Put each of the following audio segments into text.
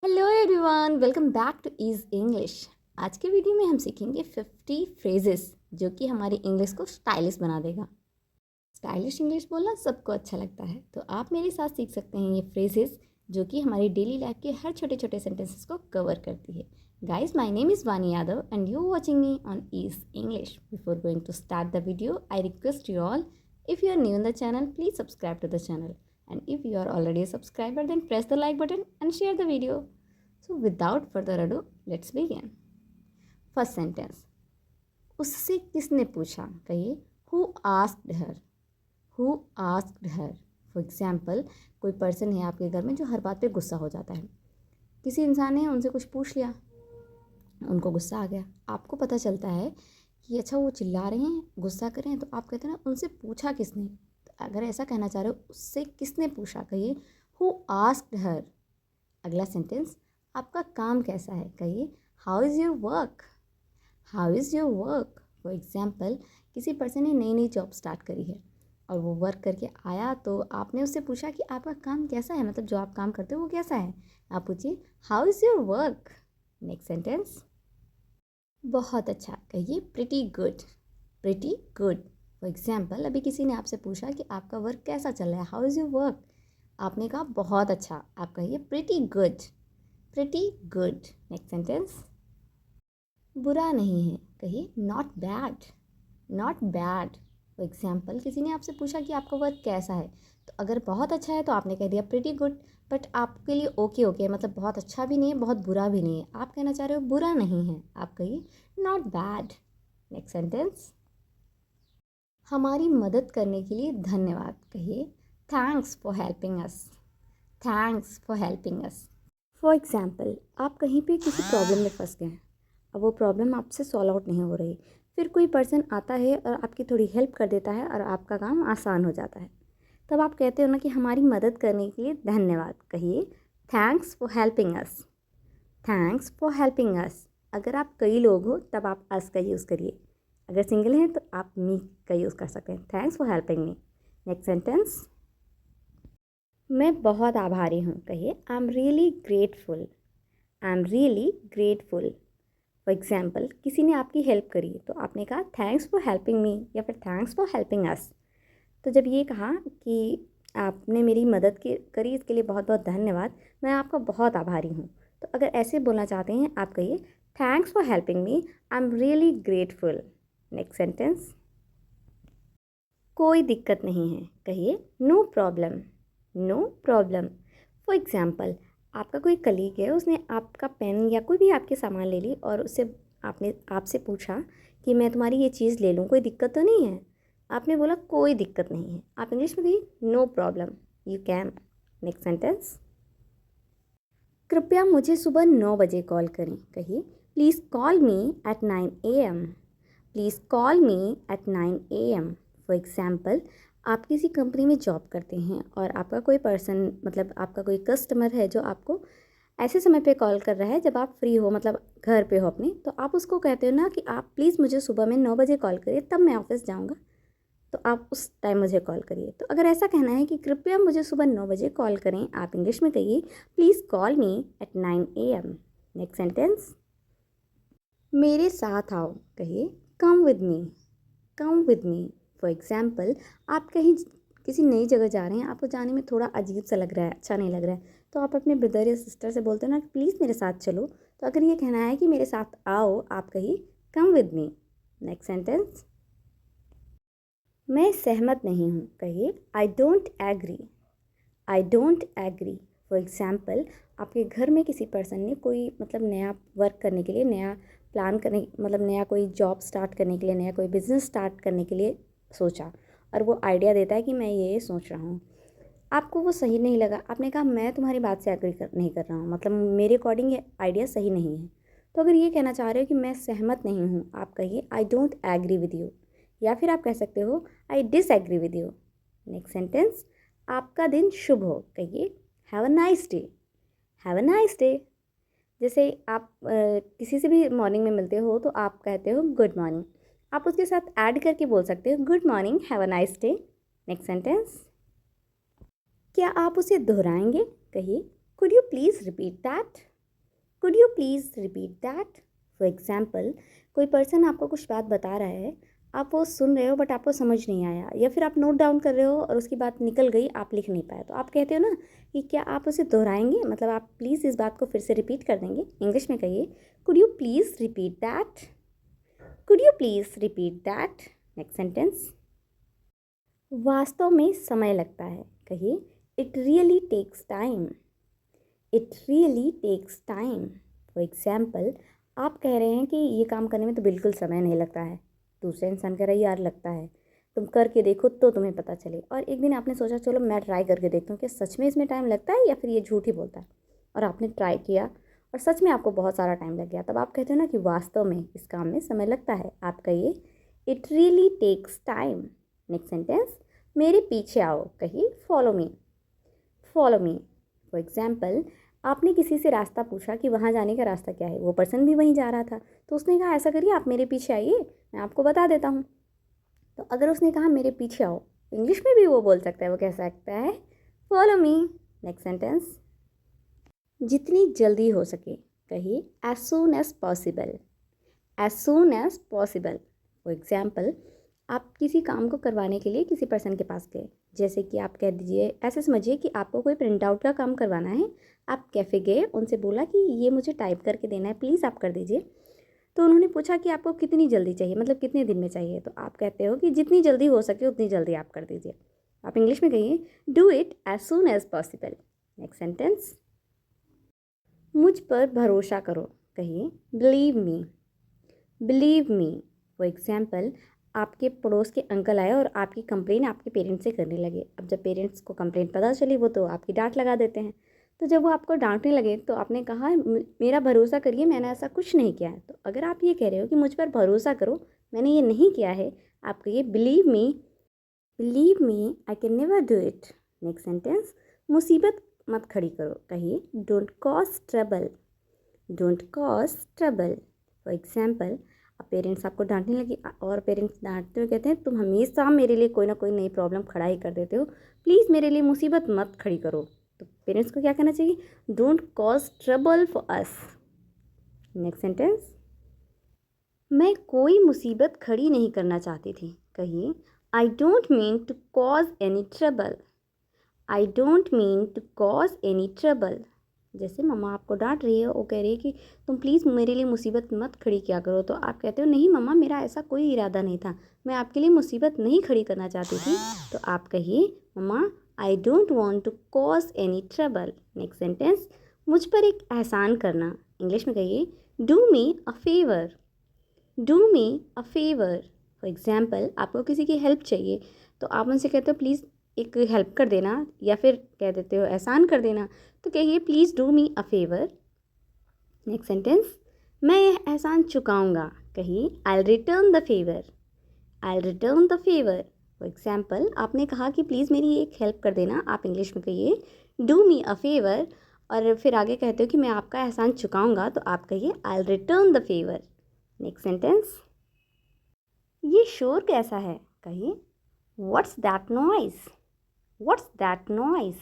Hello everyone, welcome back to easy English. आज के video में हम सीखेंगे 50 फ्रेजेस जो कि हमारी इंग्लिश को स्टाइलिश बना देगा। स्टाइलिश इंग्लिश बोलना सबको अच्छा लगता है, तो आप मेरे साथ सीख सकते हैं ये फ्रेजेस जो कि हमारी डेली लाइफ के हर छोटे छोटे सेंटेंसेस को कवर करती है। Guys, my name is Vani Yadav and you watching me on easy English. Before going to start the video, I request you all, if you are new in the channel, please subscribe to the channel. And if you are already a subscriber, then press the like button and share the video. So without further ado, let's begin. First sentence. उससे किसने पूछा? कहिए who asked her. Who asked her. For example, कोई person है आपके घर में जो हर बात पे गुस्सा हो जाता है। किसी इंसान ने उनसे कुछ पूछ लिया, उनको गुस्सा आ गया। आपको पता चलता है कि अच्छा वो चिल्ला रहे हैं, गुस्सा कर रहे हैं, तो आप कहते हैं ना उनसे पूछा किसने। तो अगर ऐसा कहना चाह रहे हो उससे किसने पूछा, कहिए हु आस्क्ड हर। अगला सेंटेंस, आपका काम कैसा है? कहिए how is your work. How is your work. For example, किसी पर्सन ने नई नई जॉब स्टार्ट करी है और वो वर्क करके आया, तो आपने उससे पूछा कि आपका काम कैसा है, मतलब जो आप काम करते हो वो कैसा है। आप पूछिए how is your work. Next sentence, बहुत अच्छा। कहिए pretty good. Pretty good. For example, अभी किसी ने आपसे पूछा कि आपका वर्क कैसा चल रहा है, हाउ इज़ योर वर्क। आपने कहा बहुत अच्छा। आप कहिए pretty good. Pretty good. Next sentence, बुरा नहीं है। कहिए not bad. Not bad. For example, किसी ने आपसे पूछा कि आपका वर्क कैसा है, तो अगर बहुत अच्छा है तो आपने कह दिया प्रिटी गुड, बट आपके लिए ओके ओके है, मतलब बहुत अच्छा भी नहीं है बहुत बुरा भी नहीं है। आप कहना चाह रहे हो बुरा नहीं है, आप कहिए नॉट बैड। नेक्स्ट सेंटेंस, हमारी मदद करने के लिए धन्यवाद। कहिए thanks for helping us. Thanks for helping us. For example, आप कहीं पे किसी प्रॉब्लम में फंस गए हैं, अब वो प्रॉब्लम आपसे सॉल्व आउट नहीं हो रही, फिर कोई पर्सन आता है और आपकी थोड़ी हेल्प कर देता है और आपका काम आसान हो जाता है। तब आप कहते हो ना कि हमारी मदद करने के लिए धन्यवाद। कहिए thanks for helping us. Thanks for helping us. अगर आप कई लोग हो तब आप अस का यूज़ करिए, अगर सिंगल हैं तो आप मी का यूज़ कर सकते हैं। Thanks for helping me. Next sentence, मैं बहुत आभारी हूँ। कहिए आई am really grateful. I am really grateful. For example, किसी ने आपकी हेल्प करी तो आपने कहा थैंक्स फॉर हेल्पिंग मी या फिर थैंक्स फॉर हेल्पिंग अस। तो जब ये कहा कि आपने मेरी मदद की करी, इसके लिए बहुत बहुत धन्यवाद, मैं आपका बहुत आभारी हूँ। तो अगर ऐसे बोलना चाहते हैं आप कहिए thanks for helping me, I am really grateful. Next sentence, कोई दिक्कत नहीं है। कहिए no problem. No problem. For example, आपका कोई कलीग है, उसने आपका पेन या कोई भी आपके सामान ले ली और उससे आपने आपसे पूछा कि मैं तुम्हारी ये चीज़ ले लूँ, कोई दिक्कत तो नहीं है। आपने बोला कोई दिक्कत नहीं है। आप इंग्लिश में कहिए no problem, you can. Next sentence, कृपया मुझे सुबह 9 बजे कॉल करें। कहिए please call me at 9 AM। Please call me at 9 AM। For example, आप किसी कंपनी में जॉब करते हैं और आपका कोई पर्सन, मतलब आपका कोई कस्टमर है जो आपको ऐसे समय पे कॉल कर रहा है जब आप फ्री हो, मतलब घर पे हो अपने, तो आप उसको कहते हो ना कि आप प्लीज़ मुझे सुबह में 9 बजे कॉल करिए, तब मैं ऑफिस जाऊँगा, तो आप उस टाइम मुझे कॉल करिए। तो अगर ऐसा कहना है कि कृपया मुझे सुबह 9 बजे कॉल करें, आप इंग्लिश में कहिए please call me at 9 AM। Next sentence, मेरे साथ आओ। कहिए come with me. Come with me. For example, आप कहीं किसी नई जगह जा रहे हैं, आपको जाने में थोड़ा अजीब सा लग रहा है, अच्छा नहीं लग रहा है, तो आप अपने ब्रदर या सिस्टर से बोलते हो ना प्लीज़ मेरे साथ चलो। तो अगर ये कहना है कि मेरे साथ आओ, आप कहिए come with me. Next sentence, मैं सहमत नहीं हूँ। कहिए I don't agree. I don't agree. For example, आपके घर में किसी पर्सन ने कोई मतलब नया वर्क करने के लिए, नया प्लान करने, मतलब नया कोई जॉब स्टार्ट करने के लिए, नया कोई बिज़नेस स्टार्ट करने के लिए सोचा, और वो आइडिया देता है कि मैं ये सोच रहा हूँ। आपको वो सही नहीं लगा, आपने कहा मैं तुम्हारी बात से एग्री नहीं कर रहा हूँ, मतलब मेरे अकॉर्डिंग ये आइडिया सही नहीं है। तो अगर ये कहना चाह रहे हो कि मैं सहमत नहीं हूँ, आप कहिए I don't agree with you, या फिर आप कह सकते हो I disagree with you. Next sentence, आपका दिन शुभ हो। कहिए have a nice day. Have a nice day. जैसे आप किसी से भी मॉर्निंग में मिलते हो तो आप कहते हो गुड मॉर्निंग, आप उसके साथ ऐड करके बोल सकते हो good morning, have a nice day. Next sentence, क्या आप उसे दोहराएंगे? कहिए could you please repeat that? Could you please repeat that? For example, कोई पर्सन आपको कुछ बात बता रहा है, आप वो सुन रहे हो बट आपको समझ नहीं आया, या फिर आप नोट डाउन कर रहे हो और उसकी बात निकल गई, आप लिख नहीं पाए, तो आप कहते हो ना कि क्या आप उसे दोहराएंगे, मतलब आप प्लीज़ इस बात को फिर से रिपीट कर देंगे। इंग्लिश में कहिए, could you please repeat that? Could you please repeat that? Next sentence, वास्तव में समय लगता है, कहिए it really takes time. It really takes time. For example, आप कह रहे हैं कि ये काम करने में तो बिल्कुल समय नहीं लगता है, दूसरा इंसान कह रहा है यार लगता है, तुम करके देखो तो तुम्हें पता चले। और एक दिन आपने सोचा चलो मैं ट्राई करके देखता हूँ कि सच में इसमें टाइम लगता है या फिर ये झूठ ही बोलता है, और आपने ट्राई किया और सच में आपको बहुत सारा टाइम लग गया, तब आप कहते हो ना कि वास्तव में इस काम में समय लगता है। आप कहिए it really takes time. Next sentence, मेरे पीछे आओ, कहिए follow me. Follow me. For example, आपने किसी से रास्ता पूछा कि वहाँ जाने का रास्ता क्या है, वो पर्सन भी वहीं जा रहा था, तो उसने कहा ऐसा करिए आप मेरे पीछे आइए, मैं आपको बता देता हूँ। तो अगर उसने कहा मेरे पीछे आओ, इंग्लिश में भी वो बोल सकता है, वो कह सकता है फॉलो मी। नेक्स्ट सेंटेंस, जितनी जल्दी हो सके, कहिए as soon as possible. As soon as possible. For example, आप किसी काम को करवाने के लिए किसी पर्सन के पास गए, जैसे कि आप कह दीजिए, ऐसे समझिए कि आपको कोई प्रिंट आउट का काम करवाना है, आप कैफ़े गए, उनसे बोला कि ये मुझे टाइप करके देना है, प्लीज़ आप कर दीजिए। तो उन्होंने पूछा कि आपको कितनी जल्दी चाहिए, मतलब कितने दिन में चाहिए, तो आप कहते हो कि जितनी जल्दी हो सके उतनी जल्दी आप कर दीजिए। आप इंग्लिश में कहिए do it as soon as possible. Next sentence, मुझ पर भरोसा करो, कहिए believe me. Believe me. For example, आपके पड़ोस के अंकल आए और आपकी कंप्लेन आपके पेरेंट्स से करने लगे। अब जब पेरेंट्स को कंप्लेन पता चली, वो तो आपकी डांट लगा देते हैं। तो जब वो आपको डांटने लगे तो आपने कहा मेरा भरोसा करिए, मैंने ऐसा कुछ नहीं किया है। तो अगर आप ये कह रहे हो कि मुझ पर भरोसा करो, मैंने ये नहीं किया है, आप कहिए believe me. Believe me I can never do it. Next sentence, मुसीबत मत खड़ी करो, कहिए don't cause trouble. Don't cause trouble. For example, अब पेरेंट्स आपको डांटने लगे और पेरेंट्स डांटते हुए कहते हैं तुम हमेशा मेरे लिए कोई ना कोई नई प्रॉब्लम खड़ा ही कर देते हो, प्लीज़ मेरे लिए मुसीबत मत खड़ी करो। तो पेरेंट्स को क्या कहना चाहिए, don't cause trouble for us. Next sentence, मैं कोई मुसीबत खड़ी नहीं करना चाहती थी, कहिए I don't mean to cause any trouble. I don't mean to cause any trouble. जैसे मम्मा आपको डांट रही है, वो कह रही है कि तुम प्लीज़ मेरे लिए मुसीबत मत खड़ी किया करो, तो आप कहते हो नहीं मम्मा मेरा ऐसा कोई इरादा नहीं था, मैं आपके लिए मुसीबत नहीं खड़ी करना चाहती थी। तो आप कहिए mamma I don't want to cause any trouble. Next sentence, मुझ पर एक एहसान करना, इंग्लिश में कहिए do me a favour. Do me a favour. For example, आपको किसी की हेल्प चाहिए, तो आप उनसे कहते हो प्लीज़ एक हेल्प कर देना, या फिर कह देते हो एहसान कर देना, तो कहिए please do me a favour. Next sentence, मैं यह एहसान चुकाऊंगा, कहिए I return the favour. I return the favour. For example, आपने कहा कि प्लीज़ मेरी एक हेल्प कर देना, आप इंग्लिश में कहिए डू मी अ फेवर, और फिर आगे कहते हो कि मैं आपका एहसान चुकाऊंगा, तो आप कहिए I return the favour. Next sentence, ये शोर कैसा है, कहिए what's that noise. What's that noise.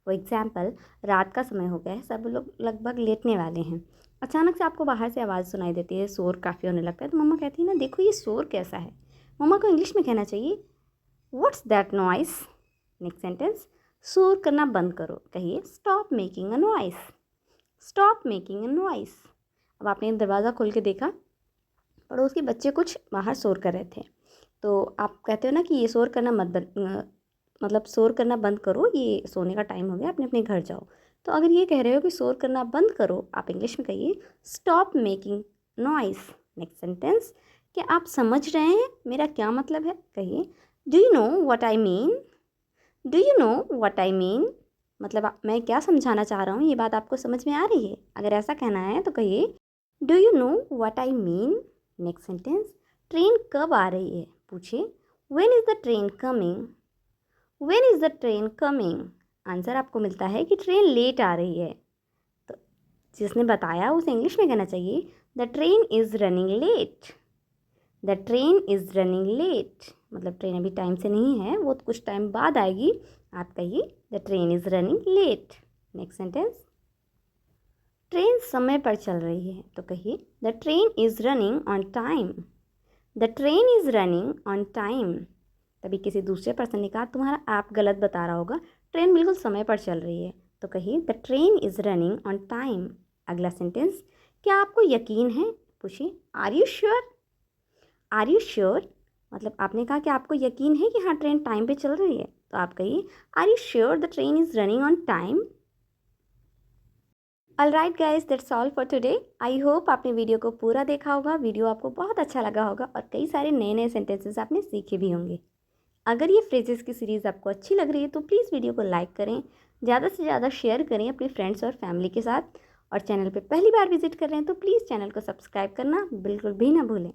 For example, रात का समय हो गया है, सब लोग लगभग लेटने वाले हैं, अचानक से आपको बाहर से आवाज़ सुनाई देती है, शोर काफ़ी होने लगता है, तो मम्मा कहती है ना देखो ये शोर कैसा है। मम्मा को इंग्लिश में कहना चाहिए what's that noise. Next sentence, शोर करना बंद करो, कहिए stop making a noise. Stop making a noise. अब आपने दरवाज़ा खोल के देखा, पड़ोस के बच्चे कुछ बाहर शोर कर रहे थे, तो आप कहते हो ना कि ये शोर करना मतलब शोर करना बंद करो, ये सोने का टाइम हो गया, अपने अपने घर जाओ। तो अगर ये कह रहे हो कि शोर करना बंद करो, आप इंग्लिश में कहिए stop making noise. Next sentence, क्या आप समझ रहे हैं मेरा क्या मतलब है, कहिए do you know what I mean. Do you know what I mean, मतलब मैं क्या समझाना चाह रहा हूँ, ये बात आपको समझ में आ रही है। अगर ऐसा कहना है तो कहिए do you know what I mean. Next sentence, train कब आ रही है, पूछिए when is the train coming. When is the train coming. Answer आपको मिलता है कि ट्रेन लेट आ रही है, तो जिसने बताया उसे इंग्लिश में कहना चाहिए the train is running late. The train is running late, मतलब ट्रेन अभी टाइम से नहीं है, वो कुछ टाइम बाद आएगी, आप कहिए the train is running late. Next sentence, समय पर चल रही है, तो कहिए the train is running on time. The train is running on time. तभी किसी दूसरे पर्सन ने कहा तुम्हारा ऐप गलत बता रहा होगा, ट्रेन बिल्कुल समय पर चल रही है, तो कहिए the train is running on time. अगला सेंटेंस, क्या आपको यकीन है? पूछिए are you sure. Are you sure मतलब आपने कहा कि आपको यकीन है कि हाँ ट्रेन टाइम पे चल रही है, तो आप कहिए are you sure the train is running on time. Alright guys, that's all for today. I hope आपने वीडियो को पूरा देखा होगा, वीडियो आपको बहुत अच्छा लगा होगा और कई सारे नए नए सेंटेंसेस आपने सीखे भी होंगे। अगर ये फ्रेजेस की सीरीज़ आपको अच्छी लग रही है तो प्लीज़ वीडियो को लाइक करें, ज़्यादा से ज़्यादा शेयर करें अपने फ्रेंड्स और फैमिली के साथ, और चैनल पे पहली बार विजिट कर रहे हैं तो प्लीज़ चैनल को सब्सक्राइब करना बिल्कुल भी ना भूलें।